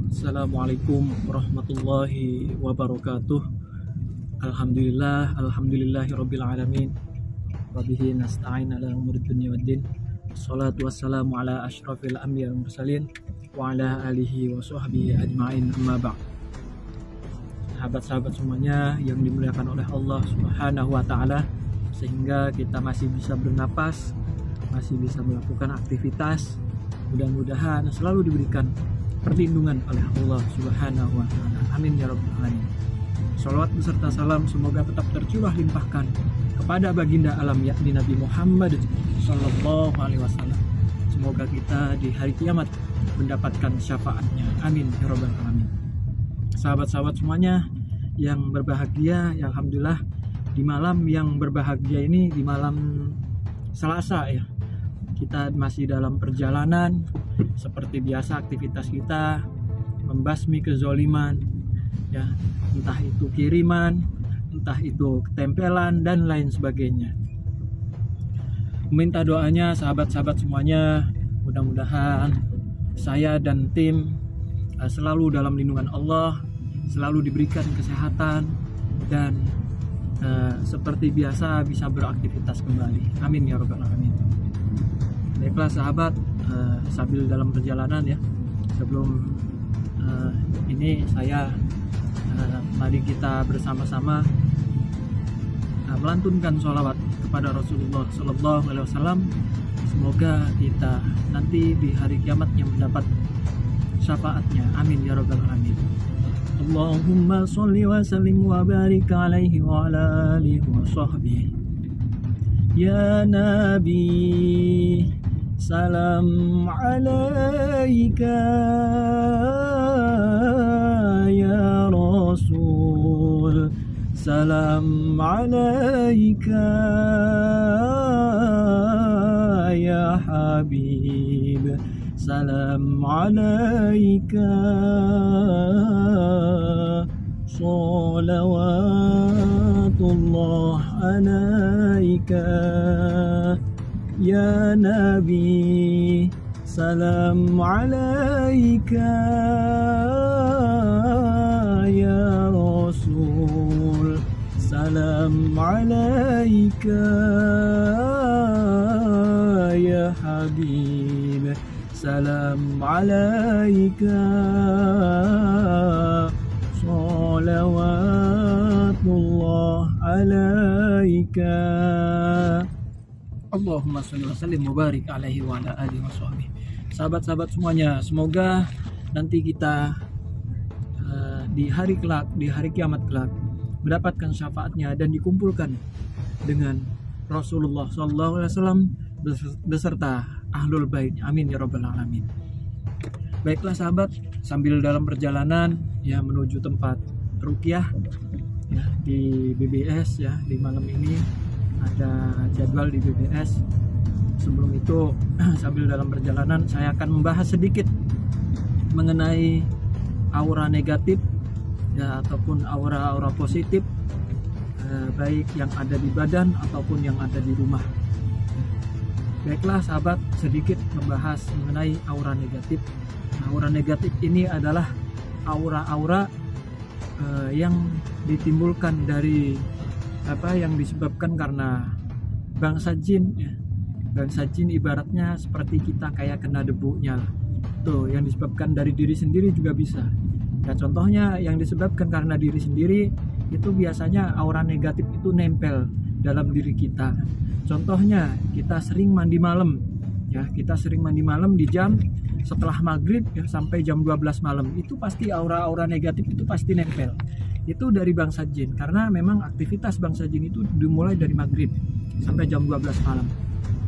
Assalamualaikum warahmatullahi wabarakatuh. Alhamdulillahirabbil alamin. Wa bihi nasta'in ala umuri dunya waddin. Wassalatu wassalamu ala asyrafil anbiya'i wal mursalin wa ala alihi wa sahbihi ajma'in, amma ba'd. Sahabat-sahabat semuanya yang dimuliakan oleh Allah Subhanahu wa taala, sehingga kita masih bisa bernapas, masih bisa melakukan aktivitas. Mudah-mudahan selalu diberikan perlindungan oleh Allah Subhanahu wa taala. Amin ya rabbal alamin. Shalawat beserta salam semoga tetap tercurah limpahkan kepada baginda alam yakni Nabi Muhammad sallallahu alaihi wasallam. Semoga kita di hari kiamat mendapatkan syafaatnya. Amin ya rabbal alamin. Sahabat-sahabat semuanya yang berbahagia, ya alhamdulillah di malam yang berbahagia ini, di malam Selasa ya, kita masih dalam perjalanan. Seperti biasa aktivitas kita membasmi kezoliman ya, entah itu kiriman, entah itu ketempelan dan lain sebagainya. Minta doanya sahabat-sahabat semuanya, mudah-mudahan saya dan tim selalu dalam lindungan Allah, selalu diberikan kesehatan dan seperti biasa bisa beraktivitas kembali. Amin ya rabbal alamin. Baiklah sahabat, sambil dalam perjalanan ya, sebelum ini saya mari kita bersama-sama melantunkan sholawat kepada Rasulullah Sallallahu Alaihi Wasallam. Semoga kita nanti di hari kiamat yang mendapat syafaatnya. Amin ya rabbal alamin. Allahumma sholli wa sallim wa barik alaihi wa ala alihi wa sahbihi. Ya Nabi, salam alaika. Ya Rasul, salam alaika. Ya Habib, salam alaika. Salawatullah alaika. Ya Nabi, salam alaika. Ya Rasul, salam alaika. Ya Habib, salam alaika. Salawatullah alaika. Allahumma sholli wa sallim wa barik alaihi wa ala alihi wa sahbihi. Sahabat-sahabat semuanya, semoga nanti kita di hari kelak, di hari kiamat kelak mendapatkan syafaatnya dan dikumpulkan dengan Rasulullah sallallahu alaihi wasallam beserta ahlul bait. Amin ya rabbal alamin. Baiklah sahabat, sambil dalam perjalanan ya menuju tempat ruqyah ya di BBS ya, di malam ini ada jadwal di BBS. Sebelum itu sambil dalam perjalanan saya akan membahas sedikit mengenai aura negatif ya, ataupun aura-aura positif baik yang ada di badan ataupun yang ada di rumah. Baiklah sahabat, sedikit membahas mengenai aura negatif. Aura negatif ini adalah aura-aura yang ditimbulkan dari yang disebabkan karena bangsa jin ya. Bangsa jin ibaratnya seperti kita kayak kena debunya tuh, yang disebabkan dari diri sendiri juga bisa ya. Contohnya yang disebabkan karena diri sendiri itu biasanya aura negatif itu nempel dalam diri kita. Contohnya kita sering mandi malam ya, kita sering mandi malam di jam setelah maghrib ya, sampai jam 12 malam, itu pasti aura-aura negatif itu pasti nempel. Itu dari bangsa jin, karena memang aktivitas bangsa jin itu dimulai dari maghrib sampai jam 12 malam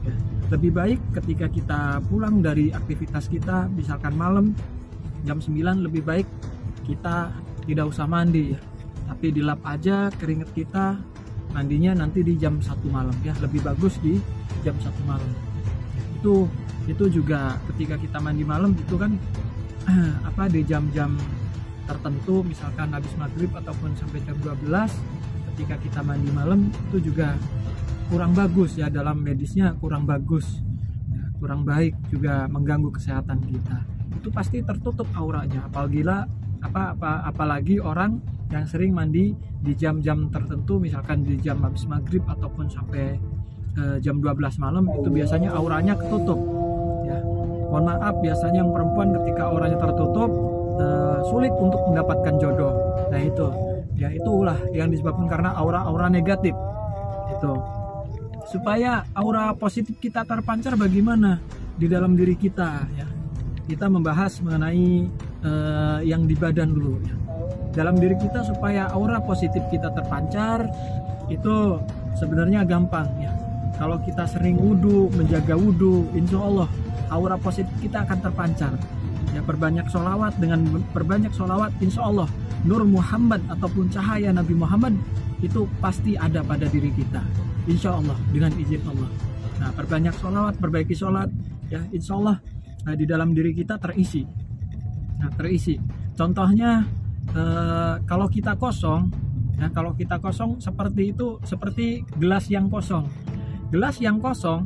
ya. Lebih baik ketika kita pulang dari aktivitas kita, misalkan malam jam 9, lebih baik kita tidak usah mandi ya, tapi dilap aja keringat kita, mandinya nanti di jam 1 malam ya, lebih bagus di jam 1 malam. Itu juga ketika kita mandi malam itu kan di jam-jam tertentu, misalkan habis maghrib ataupun sampai jam 12, ketika kita mandi malam itu juga kurang bagus ya, dalam medisnya kurang bagus ya, kurang baik, juga mengganggu kesehatan kita. Itu itu pasti tertutup auranya. Apalagi orang yang sering mandi di jam-jam tertentu, misalkan di jam habis maghrib ataupun sampai jam 12 malam, itu biasanya auranya ketutup ya. Mohon maaf, biasanya yang perempuan ketika auranya tertutup sulit untuk mendapatkan jodoh. Nah itu ya, itulah yang disebabkan karena aura-aura negatif itu. Supaya aura positif kita terpancar bagaimana di dalam diri kita ya. Kita membahas mengenai yang di badan dulu ya. Dalam diri kita supaya aura positif kita terpancar itu sebenarnya gampang ya. Kalau kita sering wudu, menjaga wudu, insya Allah aura positif kita akan terpancar ya. Perbanyak sholawat, dengan perbanyak sholawat insya Allah nur Muhammad ataupun cahaya Nabi Muhammad itu pasti ada pada diri kita, insya Allah, dengan izin Allah. Nah, perbanyak sholawat, perbaiki sholat ya, insya Allah di dalam diri kita terisi. Nah, terisi. Contohnya kalau kita kosong ya, kalau kita kosong seperti itu, seperti gelas yang kosong. Gelas yang kosong,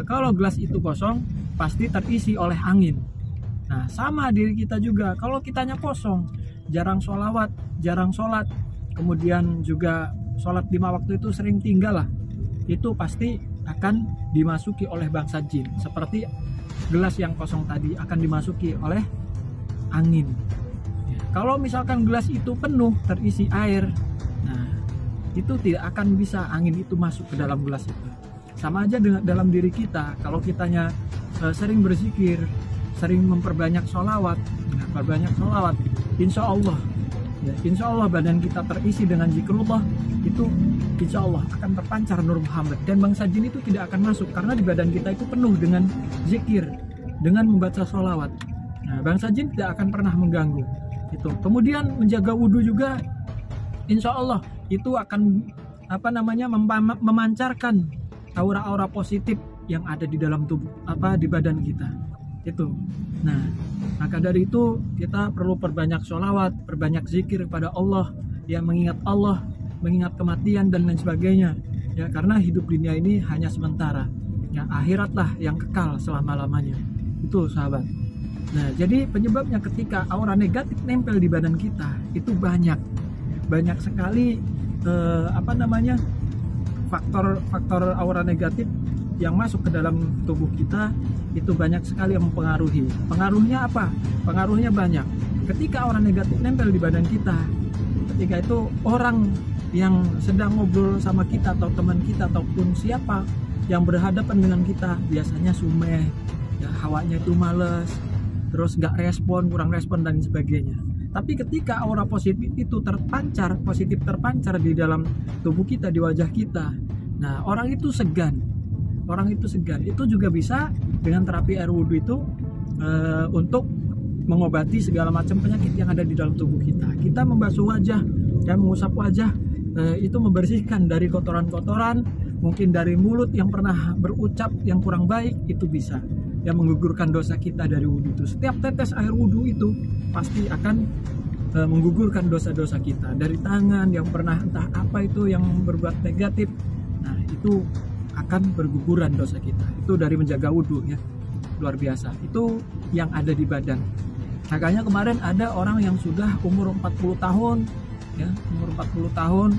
kalau gelas itu kosong pasti terisi oleh angin. Nah, sama diri kita juga, kalau kitanya kosong, jarang sholawat, jarang sholat, kemudian juga sholat 5 waktu itu sering tinggal lah, itu pasti akan dimasuki oleh bangsa jin. Seperti gelas yang kosong tadi akan dimasuki oleh angin. Kalau misalkan gelas itu penuh terisi air, nah itu tidak akan bisa angin itu masuk ke dalam gelas itu. Sama aja dengan dalam diri kita, kalau kitanya sering berzikir, sering memperbanyak sholawat, nah, perbanyak sholawat, insya Allah ya, insya Allah badan kita terisi dengan zikrullah, itu insya Allah akan terpancar nur Muhammad, dan bangsa jin itu tidak akan masuk karena di badan kita itu penuh dengan zikir, dengan membaca sholawat. Nah, bangsa jin tidak akan pernah mengganggu itu. Kemudian menjaga wudhu juga insya Allah itu akan memancarkan aura-aura positif yang ada di dalam tubuh di badan kita itu. Nah, maka dari itu kita perlu perbanyak sholawat, perbanyak zikir kepada Allah ya, mengingat Allah, mengingat kematian dan lain sebagainya ya, karena hidup dunia ini hanya sementara ya, akhiratlah yang kekal selama-lamanya itu sahabat. Nah, jadi penyebabnya ketika aura negatif nempel di badan kita itu banyak sekali faktor aura negatif yang masuk ke dalam tubuh kita itu banyak sekali yang mempengaruhi. Pengaruhnya apa? Pengaruhnya banyak. Ketika aura negatif nempel di badan kita, ketika itu orang yang sedang ngobrol sama kita atau teman kita ataupun siapa yang berhadapan dengan kita biasanya sumeh ya, hawanya itu males, terus nggak respon, kurang respon dan sebagainya. Tapi ketika aura positif itu positif terpancar di dalam tubuh kita, di wajah kita, nah orang itu segan. Itu juga bisa dengan terapi air wudhu itu untuk mengobati segala macam penyakit yang ada di dalam tubuh kita. Kita membasuh wajah dan mengusap wajah, itu membersihkan dari kotoran-kotoran, mungkin dari mulut yang pernah berucap yang kurang baik, itu bisa yang menggugurkan dosa kita dari wudhu itu. Setiap tetes air wudhu itu pasti akan menggugurkan dosa-dosa kita dari tangan yang pernah entah apa itu yang berbuat negatif. Nah, itu akan berguguran dosa kita. Itu dari menjaga wudhu ya, luar biasa. Itu yang ada di badan. Makanya kemarin ada orang yang sudah umur 40 tahun ya, umur 40 tahun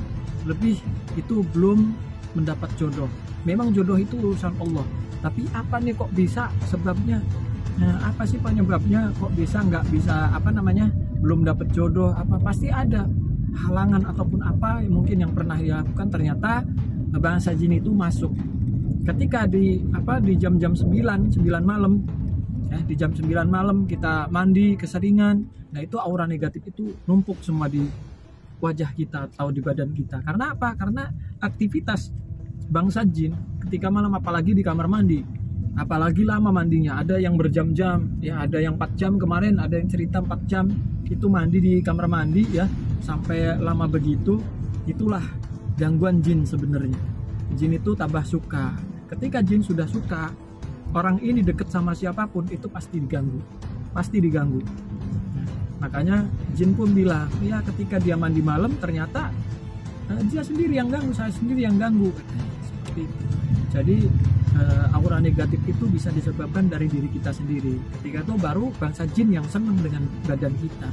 lebih itu belum mendapat jodoh. Memang jodoh itu urusan Allah, tapi apa nih kok bisa sebabnya? Nah, apa sih penyebabnya kok nggak bisa belum dapat jodoh? Apa pasti ada halangan ataupun apa mungkin yang pernah dilakukan, ternyata bangsa jin itu masuk ketika di jam-jam 9 malam ya, di jam 9 malam kita mandi keseringan. Nah, itu aura negatif itu numpuk semua di wajah kita atau di badan kita. Karena apa? Karena aktivitas bangsa jin ketika malam, apalagi di kamar mandi, apalagi lama mandinya, ada yang berjam-jam ya, ada yang 4 jam. Kemarin ada yang cerita 4 jam itu mandi di kamar mandi ya, sampai lama begitu. Itulah gangguan jin sebenarnya. Jin itu tambah suka. Ketika jin sudah suka, orang ini deket sama siapapun itu pasti diganggu. Makanya jin pun bilang ya, ketika dia mandi malam ternyata dia sendiri yang ganggu, saya sendiri yang ganggu, katanya seperti itu. Jadi aura negatif itu bisa disebabkan dari diri kita sendiri. Ketika itu baru bangsa jin yang senang dengan badan kita.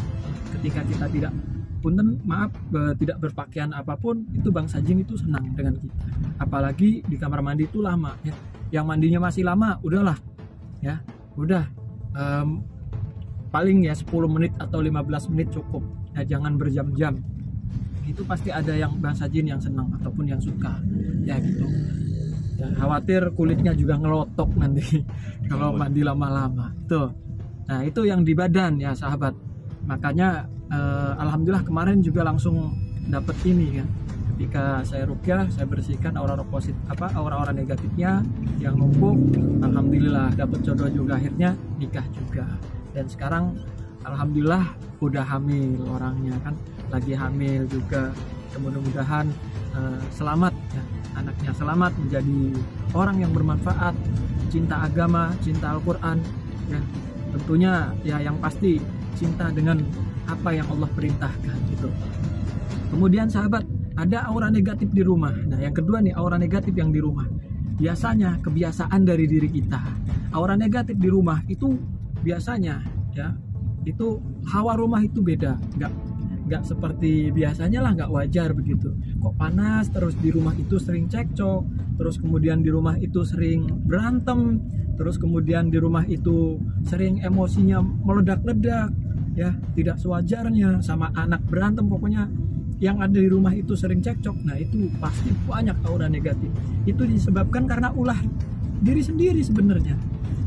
Ketika kita tidak tidak berpakaian apapun, itu bangsa jin itu senang dengan kita. Apalagi di kamar mandi itu lama ya. Yang mandinya masih lama, udahlah ya, udah paling ya 10 menit atau 15 menit cukup ya, jangan berjam-jam. Itu pasti ada yang bangsa jin yang senang ataupun yang suka ya gitu ya, khawatir kulitnya juga ngelotok nanti kalau mandi lama-lama tuh. Nah itu yang di badan ya sahabat. Makanya alhamdulillah kemarin juga langsung dapet ini kan, ketika saya ruqyah, saya bersihkan aura-aura negatifnya yang numpuk. Alhamdulillah dapet jodoh juga, akhirnya nikah juga. Dan sekarang alhamdulillah udah hamil orangnya kan, lagi hamil juga. Mudah-mudahan selamat ya, anaknya selamat menjadi orang yang bermanfaat, cinta agama, cinta Al-Quran ya. Tentunya ya yang pasti cinta dengan apa yang Allah perintahkan gitu. Kemudian sahabat, ada aura negatif di rumah. Nah yang kedua nih, aura negatif yang di rumah. Biasanya kebiasaan dari diri kita. Aura negatif di rumah itu biasanya ya, itu hawa rumah itu beda, nggak seperti biasanya lah, nggak wajar begitu. Kok panas terus di rumah itu, sering cekcok, terus kemudian di rumah itu sering berantem, terus kemudian di rumah itu sering emosinya meledak-ledak ya, tidak sewajarnya, sama anak berantem, pokoknya yang ada di rumah itu sering cekcok. Nah itu pasti banyak aura negatif. Itu disebabkan karena ulah diri sendiri sebenarnya.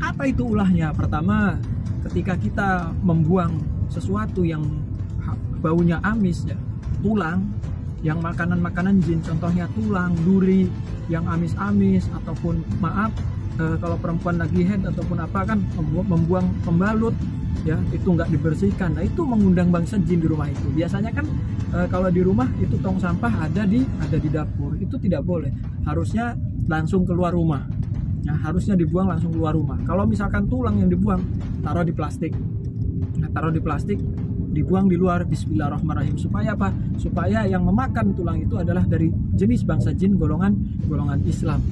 Apa itu ulahnya? Pertama, ketika kita membuang sesuatu yang baunya amis ya, tulang, yang makanan-makanan jin, contohnya tulang, duri yang amis-amis, ataupun kalau perempuan lagi head ataupun apa kan membuang pembalut ya, itu nggak dibersihkan. Nah itu mengundang bangsa jin di rumah itu. Biasanya kan kalau di rumah itu tong sampah ada di dapur, itu tidak boleh, harusnya langsung keluar rumah. Nah, harusnya dibuang langsung keluar rumah. Kalau misalkan tulang yang dibuang, taruh di plastik. Nah, taruh di plastik, dibuang di luar. Bismillahirrahmanirrahim. Supaya apa? Supaya yang memakan tulang itu adalah dari jenis bangsa jin golongan Islam.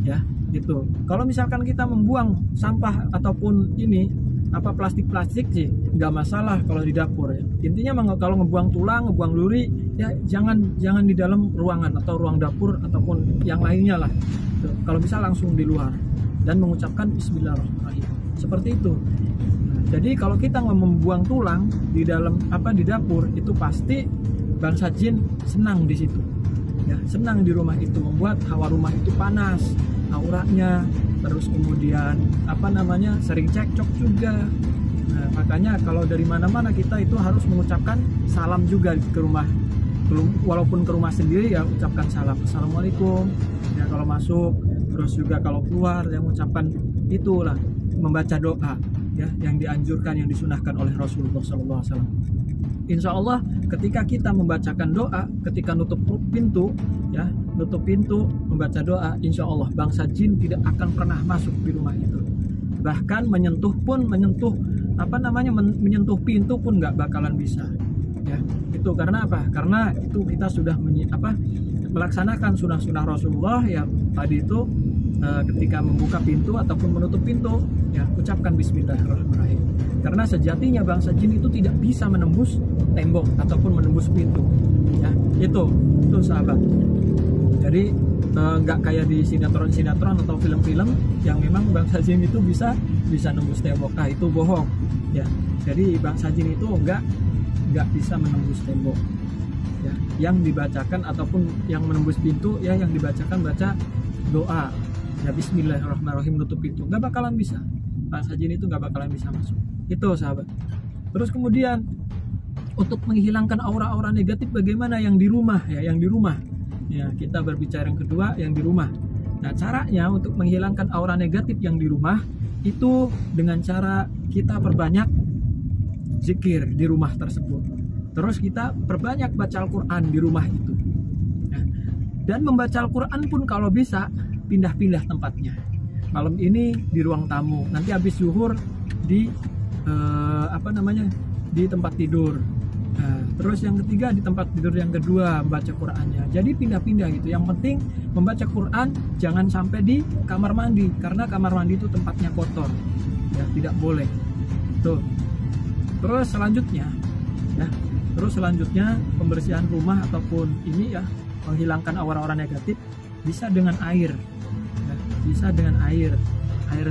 Ya, gitu. Kalau misalkan kita membuang sampah ataupun plastik sih nggak masalah kalau di dapur ya. Intinya kalau ngebuang tulang, ngebuang duri ya jangan di dalam ruangan atau ruang dapur ataupun yang lainnya lah. Tuh, kalau bisa langsung di luar dan mengucapkan Bismillahirrahmanirrahim. Seperti itu. Nah, jadi kalau kita membuang tulang di dalam di dapur, itu pasti bangsa jin senang di situ. Ya, senang di rumah itu, membuat hawa rumah itu panas, auranya, terus kemudian sering cekcok juga. Nah, makanya kalau dari mana-mana kita itu harus mengucapkan salam juga ke rumah. Walaupun ke rumah sendiri ya ucapkan salam, assalamualaikum ya kalau masuk, terus juga kalau keluar yang mengucapkan itulah, membaca doa ya yang dianjurkan, yang disunahkan oleh Rasulullah SAW. Insya Allah ketika kita membacakan doa, ketika nutup pintu membaca doa, insya Allah bangsa jin tidak akan pernah masuk di rumah itu. Bahkan menyentuh pintu pun nggak bakalan bisa ya. Itu karena apa? Karena itu kita sudah melaksanakan sunah-sunah Rasulullah ya. Tadi itu ketika membuka pintu ataupun menutup pintu ya ucapkan Bismillahirrahmanirrahim. Karena sejatinya bangsa jin itu tidak bisa menembus tembok ataupun menembus pintu ya. Itu sahabat. Jadi nggak kayak di sinetron atau film-film yang memang bangsa jin itu bisa nembus tembok. Nah itu bohong ya. Jadi bangsa jin itu nggak bisa menembus tembok ya. Yang dibacakan ataupun yang menembus pintu ya, yang dibacakan baca doa ya, Bismillahirrahmanirrahim, nutup pintu, nggak bakalan bisa. Bangsa jin itu nggak bakalan bisa masuk. Itu sahabat. Terus kemudian untuk menghilangkan aura-aura negatif, bagaimana yang di rumah ya, ya kita berbicara yang kedua, yang di rumah. Nah caranya untuk menghilangkan aura negatif yang di rumah itu dengan cara kita perbanyak zikir di rumah tersebut. Terus kita perbanyak baca Al-Quran di rumah itu. Nah, dan membaca Al-Quran pun kalau bisa pindah-pindah tempatnya. Malam ini di ruang tamu, nanti habis zuhur di di tempat tidur. Nah, Terus yang ketiga di tempat tidur yang kedua membaca Qur'annya. Jadi pindah-pindah gitu. Yang penting membaca Qur'an jangan sampai di kamar mandi, karena kamar mandi itu tempatnya kotor. Ya, tidak boleh. Tuh. Terus selanjutnya pembersihan rumah ataupun ini ya, menghilangkan aura-aura negatif bisa dengan air. Ya, bisa dengan air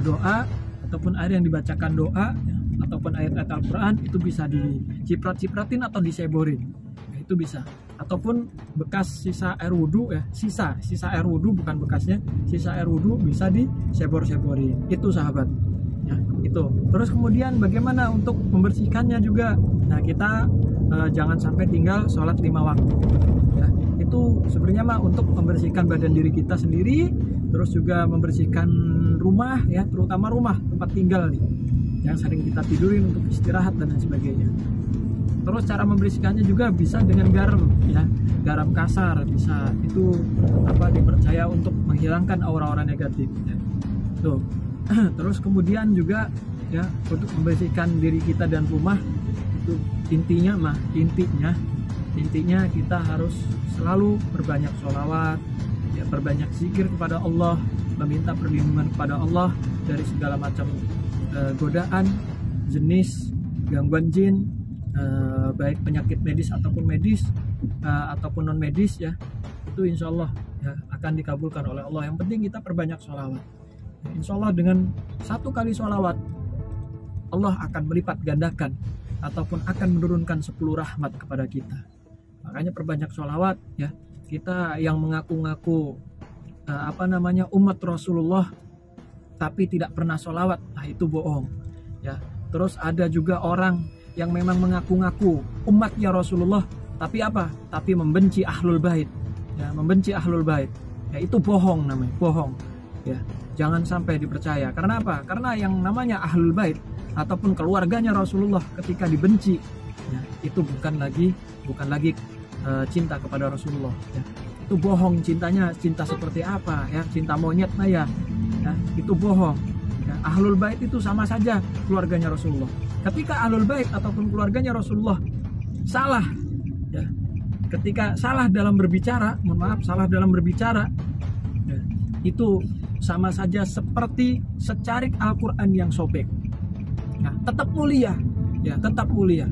doa ataupun air yang dibacakan doa ya, ataupun ayat-ayat Al-Quran itu bisa diciprat-cipratin atau diseborin ya, itu bisa. Ataupun bekas sisa air wudhu ya, sisa air wudhu, bukan bekasnya, sisa air wudhu bisa disebor-seborin. Itu sahabat ya, itu. Terus kemudian bagaimana untuk membersihkannya juga. Nah, kita jangan sampai tinggal sholat 5 waktu ya. Itu sebenarnya mah untuk membersihkan badan diri kita sendiri, terus juga membersihkan rumah ya, terutama rumah tempat tinggal nih yang sering kita tidurin untuk istirahat dan lain sebagainya. Terus cara membersihkannya juga bisa dengan garam ya, garam kasar bisa, itu dipercaya untuk menghilangkan aura-aura negatif ya. Tuh. Terus kemudian juga ya, untuk membersihkan diri kita dan rumah itu intinya kita harus selalu berbanyak sholawat ya, berbanyak zikir kepada Allah, meminta perlindungan kepada Allah dari segala macam godaan, jenis gangguan jin, baik penyakit medis ataupun ataupun non medis ya, itu insya Allah ya, akan dikabulkan oleh Allah. Yang penting kita perbanyak sholawat ya, insya Allah dengan 1 kali sholawat Allah akan melipat gandakan ataupun akan menurunkan 10 rahmat kepada kita. Makanya perbanyak sholawat ya. Kita yang mengaku-ngaku umat Rasulullah tapi tidak pernah sholawat, nah itu bohong ya. Terus ada juga orang yang memang mengaku-ngaku umatnya Rasulullah tapi membenci ahlul bait ya, membenci ahlul bait ya, itu bohong namanya, bohong ya. Jangan sampai dipercaya. Karena apa? Karena yang namanya ahlul bait ataupun keluarganya Rasulullah ketika dibenci ya, itu bukan lagi cinta kepada Rasulullah ya. Itu bohong. Cintanya cinta seperti apa ya, cinta monyet ya, itu bohong ya. Ahlul bait itu sama saja keluarganya Rasulullah. Ketika ahlul bait ataupun keluarganya Rasulullah salah ya, ketika salah dalam berbicara, ya, itu sama saja seperti secarik Al-Quran yang sobek. Nah, tetap mulia ya, tetap mulia.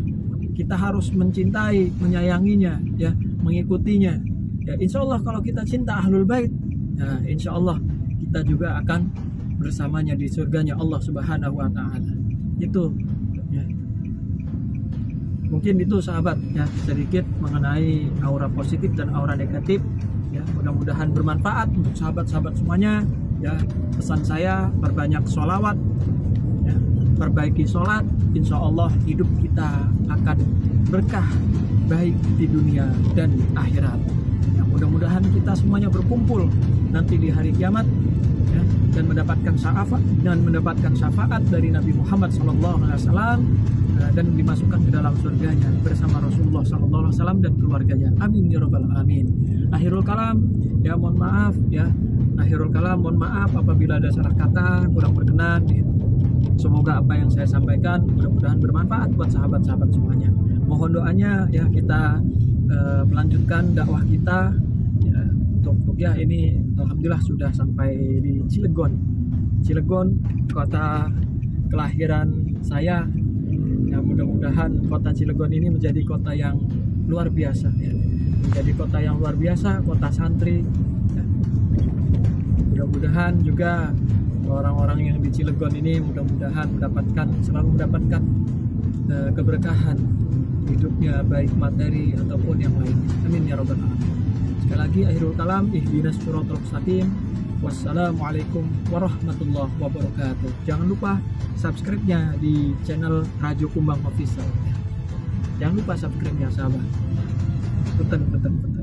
Kita harus mencintai, menyayanginya ya, mengikutinya ya. Insya Allah kalau kita cinta ahlul bait ya, insya Allah kita juga akan bersamanya di surganya Allah Subhanahu wa Ta'ala. Itu ya. Mungkin itu sahabat ya, sedikit mengenai aura positif dan aura negatif ya. Mudah-mudahan bermanfaat untuk sahabat-sahabat semuanya ya. Pesan saya, perbanyak sholawat ya, perbaiki sholat, insya Allah hidup kita akan berkah baik di dunia dan di akhirat ya. Mudah-mudahan kita semuanya berkumpul nanti di hari kiamat ya, dan mendapatkan syafaat dari Nabi Muhammad SAW dan dimasukkan ke dalam surganya bersama Rasulullah SAW dan keluarganya. Amin ya rabbal alamin. Akhirul kalam ya, mohon maaf ya. Akhirul kalam, mohon maaf apabila ada salah kata, kurang berkenan ya. Semoga apa yang saya sampaikan mudah-mudahan bermanfaat buat sahabat-sahabat semuanya. Mohon doanya ya, kita melanjutkan dakwah kita ya, untuk ya ini alhamdulillah sudah sampai di Cilegon, kota kelahiran saya ya. Mudah-mudahan kota Cilegon ini menjadi kota yang luar biasa ya, menjadi kota yang luar biasa, kota santri ya. Mudah-mudahan juga orang-orang yang di Cilegon ini mudah-mudahan selalu mendapatkan keberkahan hidupnya, baik materi ataupun yang lainnya. Amin ya rabbal alamin. Sekali lagi akhirul kalam, ihdinas siratal mustaqim. Wassalamualaikum warahmatullahi wabarakatuh. Jangan lupa subscribe-nya di channel Rajo Kumbang Official. Jangan lupa subscribe-nya sahabat. Punten.